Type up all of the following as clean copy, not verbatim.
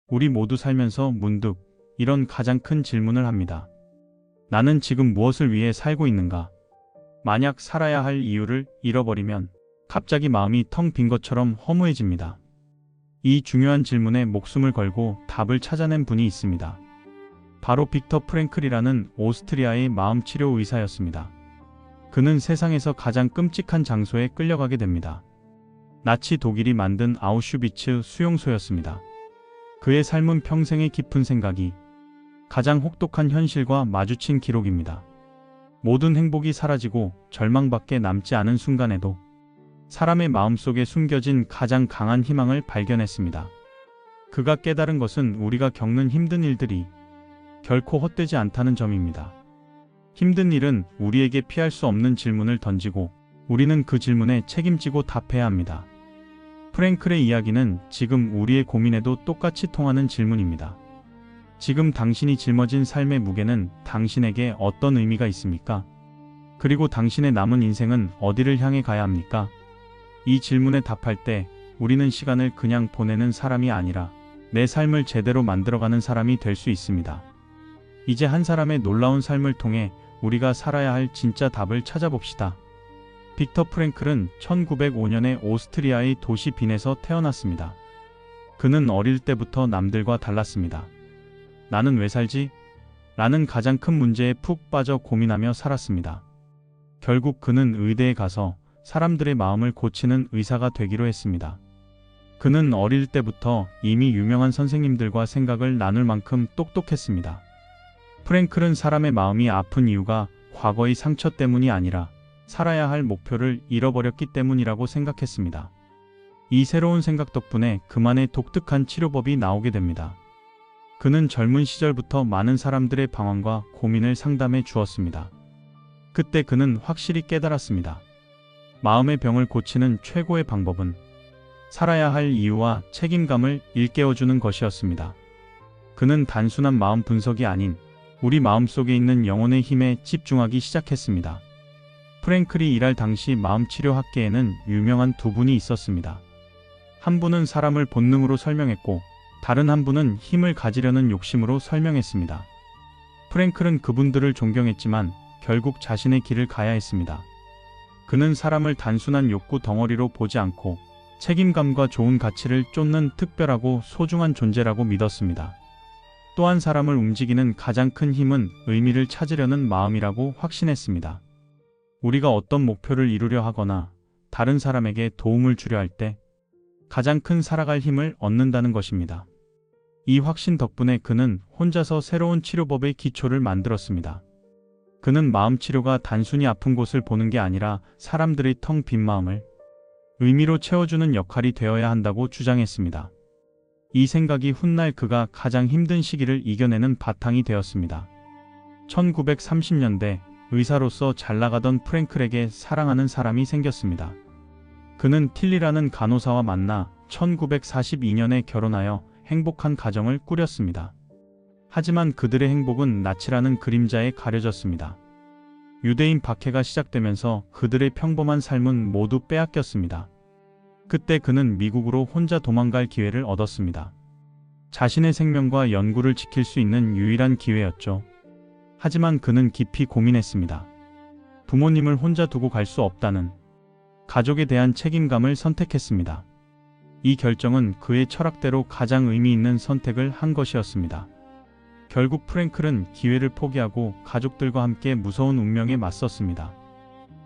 우리 모두 살면서 문득 이런 가장 큰 질문을 합니다. 나는 지금 무엇을 위해 살고 있는가? 만약 살아야 할 이유를 잃어버리면 갑자기 마음이 텅 빈 것처럼 허무해집니다. 이 중요한 질문에 목숨을 걸고 답을 찾아낸 분이 있습니다. 바로 빅터 프랭클이라는 오스트리아의 마음치료 의사였습니다. 그는 세상에서 가장 끔찍한 장소에 끌려가게 됩니다. 나치 독일이 만든 아우슈비츠 수용소였습니다. 그의 삶은 평생의 깊은 생각이 가장 혹독한 현실과 마주친 기록입니다. 모든 행복이 사라지고 절망밖에 남지 않은 순간에도 사람의 마음속에 숨겨진 가장 강한 희망을 발견했습니다. 그가 깨달은 것은 우리가 겪는 힘든 일들이 결코 헛되지 않다는 점입니다. 힘든 일은 우리에게 피할 수 없는 질문을 던지고 우리는 그 질문에 책임지고 답해야 합니다. 프랭클의 이야기는 지금 우리의 고민에도 똑같이 통하는 질문입니다. 지금 당신이 짊어진 삶의 무게는 당신에게 어떤 의미가 있습니까? 그리고 당신의 남은 인생은 어디를 향해 가야 합니까? 이 질문에 답할 때 우리는 시간을 그냥 보내는 사람이 아니라 내 삶을 제대로 만들어가는 사람이 될 수 있습니다. 이제 한 사람의 놀라운 삶을 통해 우리가 살아야 할 진짜 답을 찾아봅시다. 빅터 프랭클은 1905년에 오스트리아의 도시 빈에서 태어났습니다. 그는 어릴 때부터 남들과 달랐습니다. 나는 왜 살지? 라는 가장 큰 문제에 푹 빠져 고민하며 살았습니다. 결국 그는 의대에 가서 사람들의 마음을 고치는 의사가 되기로 했습니다. 그는 어릴 때부터 이미 유명한 선생님들과 생각을 나눌 만큼 똑똑했습니다. 프랭클은 사람의 마음이 아픈 이유가 과거의 상처 때문이 아니라 살아야 할 목표를 잃어버렸기 때문이라고 생각했습니다. 이 새로운 생각 덕분에 그만의 독특한 치료법이 나오게 됩니다. 그는 젊은 시절부터 많은 사람들의 방황과 고민을 상담해 주었습니다. 그때 그는 확실히 깨달았습니다. 마음의 병을 고치는 최고의 방법은 살아야 할 이유와 책임감을 일깨워주는 것이었습니다. 그는 단순한 마음 분석이 아닌 우리 마음속에 있는 영혼의 힘에 집중하기 시작했습니다. 프랭클이 일할 당시 마음치료학계에는 유명한 두 분이 있었습니다. 한 분은 사람을 본능으로 설명했고 다른 한 분은 힘을 가지려는 욕심으로 설명했습니다. 프랭클은 그분들을 존경했지만 결국 자신의 길을 가야 했습니다. 그는 사람을 단순한 욕구 덩어리로 보지 않고 책임감과 좋은 가치를 쫓는 특별하고 소중한 존재라고 믿었습니다. 또한 사람을 움직이는 가장 큰 힘은 의미를 찾으려는 마음이라고 확신했습니다. 우리가 어떤 목표를 이루려 하거나 다른 사람에게 도움을 주려 할 때 가장 큰 살아갈 힘을 얻는다는 것입니다. 이 확신 덕분에 그는 혼자서 새로운 치료법의 기초를 만들었습니다. 그는 마음치료가 단순히 아픈 곳을 보는 게 아니라 사람들의 텅 빈 마음을 의미로 채워주는 역할이 되어야 한다고 주장했습니다. 이 생각이 훗날 그가 가장 힘든 시기를 이겨내는 바탕이 되었습니다. 1930년대 의사로서 잘나가던 프랭클에게 사랑하는 사람이 생겼습니다. 그는 틸리라는 간호사와 만나 1942년에 결혼하여 행복한 가정을 꾸렸습니다. 하지만 그들의 행복은 나치라는 그림자에 가려졌습니다. 유대인 박해가 시작되면서 그들의 평범한 삶은 모두 빼앗겼습니다. 그때 그는 미국으로 혼자 도망갈 기회를 얻었습니다. 자신의 생명과 연구를 지킬 수 있는 유일한 기회였죠. 하지만 그는 깊이 고민했습니다. 부모님을 혼자 두고 갈 수 없다는 가족에 대한 책임감을 선택했습니다. 이 결정은 그의 철학대로 가장 의미 있는 선택을 한 것이었습니다. 결국 프랭클은 기회를 포기하고 가족들과 함께 무서운 운명에 맞섰습니다.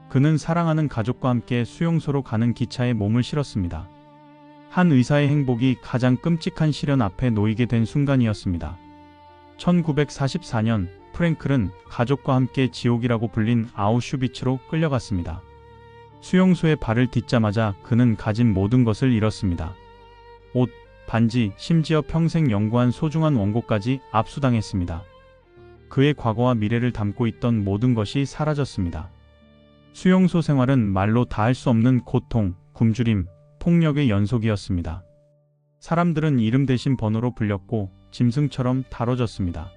그는 사랑하는 가족과 함께 수용소로 가는 기차에 몸을 실었습니다. 한 의사의 행복이 가장 끔찍한 시련 앞에 놓이게 된 순간이었습니다. 1944년 프랭클은 가족과 함께 지옥이라고 불린 아우슈비츠로 끌려갔습니다. 수용소에 발을 딛자마자 그는 가진 모든 것을 잃었습니다. 옷, 반지, 심지어 평생 연구한 소중한 원고까지 압수당했습니다. 그의 과거와 미래를 담고 있던 모든 것이 사라졌습니다. 수용소 생활은 말로 다할 수 없는 고통, 굶주림, 폭력의 연속이었습니다. 사람들은 이름 대신 번호로 불렸고 짐승처럼 다뤄졌습니다.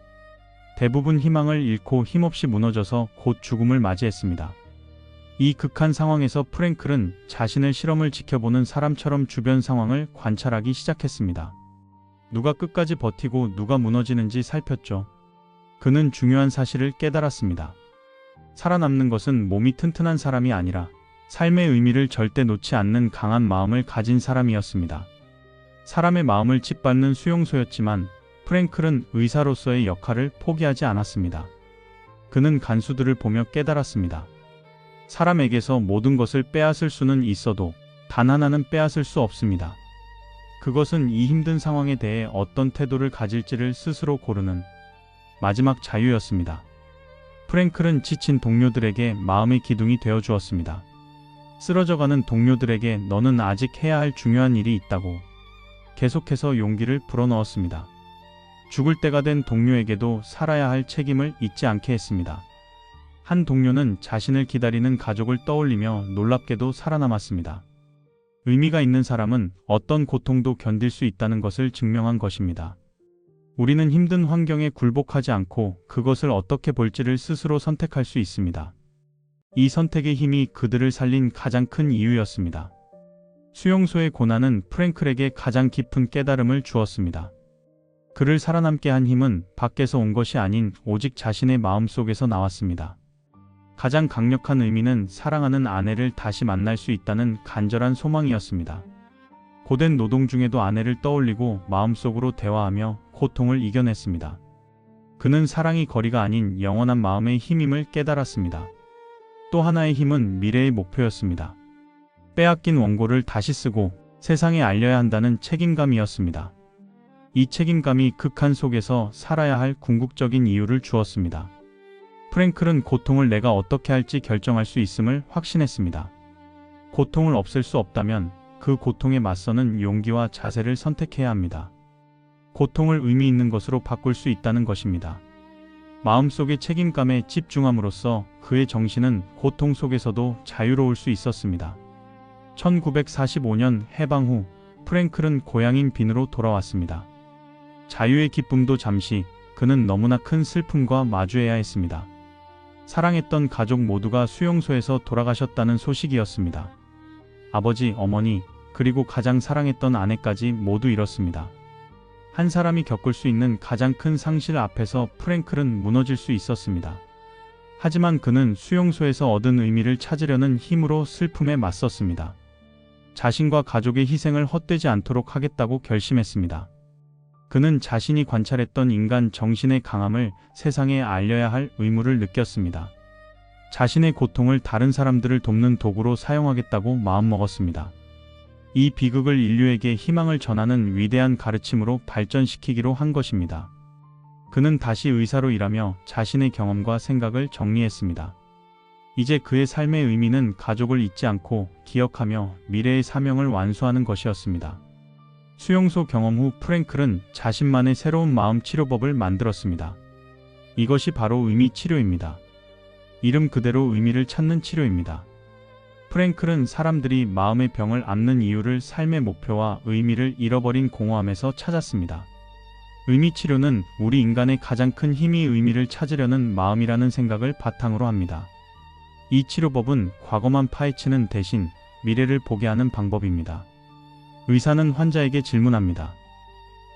대부분 희망을 잃고 힘없이 무너져서 곧 죽음을 맞이했습니다. 이 극한 상황에서 프랭클은 자신을 실험을 지켜보는 사람처럼 주변 상황을 관찰하기 시작했습니다. 누가 끝까지 버티고 누가 무너지는지 살폈죠. 그는 중요한 사실을 깨달았습니다. 살아남는 것은 몸이 튼튼한 사람이 아니라 삶의 의미를 절대 놓지 않는 강한 마음을 가진 사람이었습니다. 사람의 마음을 짓밟는 수용소였지만 프랭클은 의사로서의 역할을 포기하지 않았습니다. 그는 간수들을 보며 깨달았습니다. 사람에게서 모든 것을 빼앗을 수는 있어도 단 하나는 빼앗을 수 없습니다. 그것은 이 힘든 상황에 대해 어떤 태도를 가질지를 스스로 고르는 마지막 자유였습니다. 프랭클은 지친 동료들에게 마음의 기둥이 되어 주었습니다. 쓰러져가는 동료들에게 너는 아직 해야 할 중요한 일이 있다고 계속해서 용기를 불어넣었습니다. 죽을 때가 된 동료에게도 살아야 할 책임을 잊지 않게 했습니다. 한 동료는 자신을 기다리는 가족을 떠올리며 놀랍게도 살아남았습니다. 의미가 있는 사람은 어떤 고통도 견딜 수 있다는 것을 증명한 것입니다. 우리는 힘든 환경에 굴복하지 않고 그것을 어떻게 볼지를 스스로 선택할 수 있습니다. 이 선택의 힘이 그들을 살린 가장 큰 이유였습니다. 수용소의 고난은 프랭클에게 가장 깊은 깨달음을 주었습니다. 그를 살아남게 한 힘은 밖에서 온 것이 아닌 오직 자신의 마음속에서 나왔습니다. 가장 강력한 의미는 사랑하는 아내를 다시 만날 수 있다는 간절한 소망이었습니다. 고된 노동 중에도 아내를 떠올리고 마음속으로 대화하며 고통을 이겨냈습니다. 그는 사랑이 거리가 아닌 영원한 마음의 힘임을 깨달았습니다. 또 하나의 힘은 미래의 목표였습니다. 빼앗긴 원고를 다시 쓰고 세상에 알려야 한다는 책임감이었습니다. 이 책임감이 극한 속에서 살아야 할 궁극적인 이유를 주었습니다. 프랭클은 고통을 내가 어떻게 할지 결정할 수 있음을 확신했습니다. 고통을 없앨 수 없다면 그 고통에 맞서는 용기와 자세를 선택해야 합니다. 고통을 의미 있는 것으로 바꿀 수 있다는 것입니다. 마음속의 책임감에 집중함으로써 그의 정신은 고통 속에서도 자유로울 수 있었습니다. 1945년 해방 후 프랭클은 고향인 빈으로 돌아왔습니다. 자유의 기쁨도 잠시, 그는 너무나 큰 슬픔과 마주해야 했습니다. 사랑했던 가족 모두가 수용소에서 돌아가셨다는 소식이었습니다. 아버지, 어머니, 그리고 가장 사랑했던 아내까지 모두 잃었습니다. 한 사람이 겪을 수 있는 가장 큰 상실 앞에서 프랭클은 무너질 수 있었습니다. 하지만 그는 수용소에서 얻은 의미를 찾으려는 힘으로 슬픔에 맞섰습니다. 자신과 가족의 희생을 헛되지 않도록 하겠다고 결심했습니다. 그는 자신이 관찰했던 인간 정신의 강함을 세상에 알려야 할 의무를 느꼈습니다. 자신의 고통을 다른 사람들을 돕는 도구로 사용하겠다고 마음먹었습니다. 이 비극을 인류에게 희망을 전하는 위대한 가르침으로 발전시키기로 한 것입니다. 그는 다시 의사로 일하며 자신의 경험과 생각을 정리했습니다. 이제 그의 삶의 의미는 가족을 잊지 않고 기억하며 미래의 사명을 완수하는 것이었습니다. 수용소 경험 후 프랭클은 자신만의 새로운 마음 치료법을 만들었습니다. 이것이 바로 의미 치료입니다. 이름 그대로 의미를 찾는 치료입니다. 프랭클은 사람들이 마음의 병을 앓는 이유를 삶의 목표와 의미를 잃어버린 공허함에서 찾았습니다. 의미 치료는 우리 인간의 가장 큰 힘이 의미를 찾으려는 마음이라는 생각을 바탕으로 합니다. 이 치료법은 과거만 파헤치는 대신 미래를 보게 하는 방법입니다. 의사는 환자에게 질문합니다.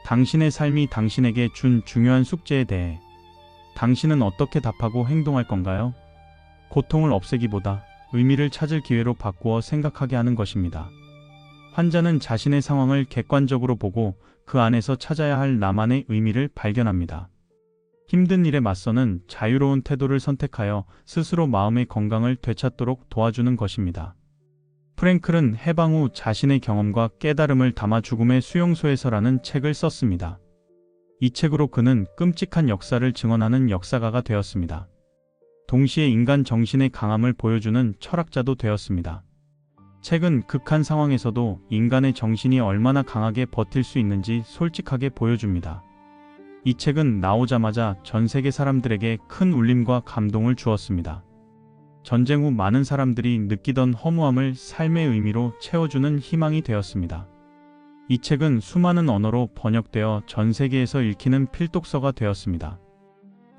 당신의 삶이 당신에게 준 중요한 숙제에 대해 당신은 어떻게 답하고 행동할 건가요? 고통을 없애기보다 의미를 찾을 기회로 바꾸어 생각하게 하는 것입니다. 환자는 자신의 상황을 객관적으로 보고 그 안에서 찾아야 할 나만의 의미를 발견합니다. 힘든 일에 맞서는 자유로운 태도를 선택하여 스스로 마음의 건강을 되찾도록 도와주는 것입니다. 프랭클은 해방 후 자신의 경험과 깨달음을 담아 죽음의 수용소에서라는 책을 썼습니다. 이 책으로 그는 끔찍한 역사를 증언하는 역사가가 되었습니다. 동시에 인간 정신의 강함을 보여주는 철학자도 되었습니다. 책은 극한 상황에서도 인간의 정신이 얼마나 강하게 버틸 수 있는지 솔직하게 보여줍니다. 이 책은 나오자마자 전 세계 사람들에게 큰 울림과 감동을 주었습니다. 전쟁 후 많은 사람들이 느끼던 허무함을 삶의 의미로 채워주는 희망이 되었습니다. 이 책은 수많은 언어로 번역되어 전 세계에서 읽히는 필독서가 되었습니다.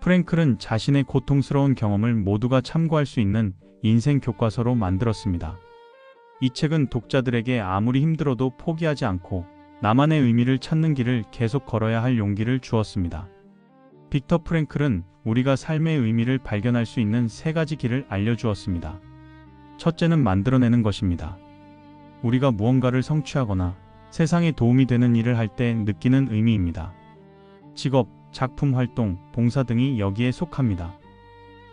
프랭클은 자신의 고통스러운 경험을 모두가 참고할 수 있는 인생 교과서로 만들었습니다. 이 책은 독자들에게 아무리 힘들어도 포기하지 않고 나만의 의미를 찾는 길을 계속 걸어야 할 용기를 주었습니다. 빅터 프랭클은 우리가 삶의 의미를 발견할 수 있는 세 가지 길을 알려주었습니다. 첫째는 만들어내는 것입니다. 우리가 무언가를 성취하거나 세상에 도움이 되는 일을 할 때 느끼는 의미입니다. 직업, 작품 활동, 봉사 등이 여기에 속합니다.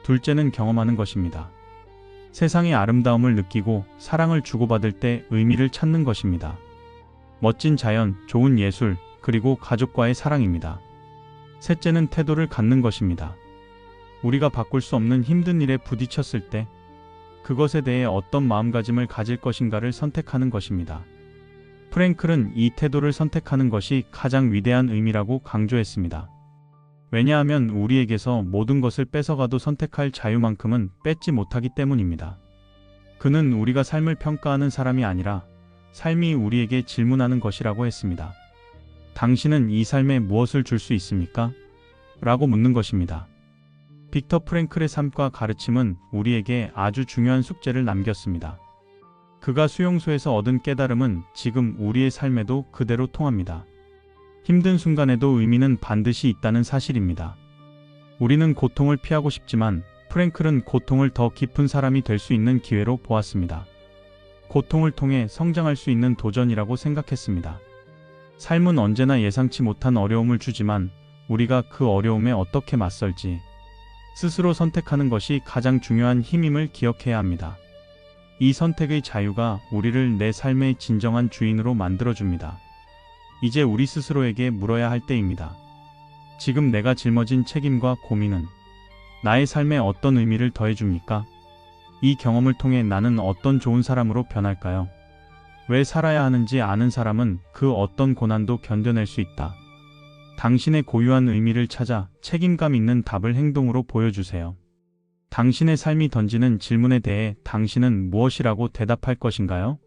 둘째는 경험하는 것입니다. 세상의 아름다움을 느끼고 사랑을 주고받을 때 의미를 찾는 것입니다. 멋진 자연, 좋은 예술, 그리고 가족과의 사랑입니다. 셋째는 태도를 갖는 것입니다. 우리가 바꿀 수 없는 힘든 일에 부딪혔을 때 그것에 대해 어떤 마음가짐을 가질 것인가를 선택하는 것입니다. 프랭클은 이 태도를 선택하는 것이 가장 위대한 의미라고 강조했습니다. 왜냐하면 우리에게서 모든 것을 뺏어가도 선택할 자유만큼은 뺏지 못하기 때문입니다. 그는 우리가 삶을 평가하는 사람이 아니라 삶이 우리에게 질문하는 것이라고 했습니다. 당신은 이 삶에 무엇을 줄 수 있습니까? 라고 묻는 것입니다. 빅터 프랭클의 삶과 가르침은 우리에게 아주 중요한 숙제를 남겼습니다. 그가 수용소에서 얻은 깨달음은 지금 우리의 삶에도 그대로 통합니다. 힘든 순간에도 의미는 반드시 있다는 사실입니다. 우리는 고통을 피하고 싶지만 프랭클은 고통을 더 깊은 사람이 될 수 있는 기회로 보았습니다. 고통을 통해 성장할 수 있는 도전이라고 생각했습니다. 삶은 언제나 예상치 못한 어려움을 주지만 우리가 그 어려움에 어떻게 맞설지 스스로 선택하는 것이 가장 중요한 힘임을 기억해야 합니다. 이 선택의 자유가 우리를 내 삶의 진정한 주인으로 만들어줍니다. 이제 우리 스스로에게 물어야 할 때입니다. 지금 내가 짊어진 책임과 고민은 나의 삶에 어떤 의미를 더해줍니까? 이 경험을 통해 나는 어떤 좋은 사람으로 변할까요? 왜 살아야 하는지 아는 사람은 그 어떤 고난도 견뎌낼 수 있다. 당신의 고유한 의미를 찾아 책임감 있는 답을 행동으로 보여주세요. 당신의 삶이 던지는 질문에 대해 당신은 무엇이라고 대답할 것인가요?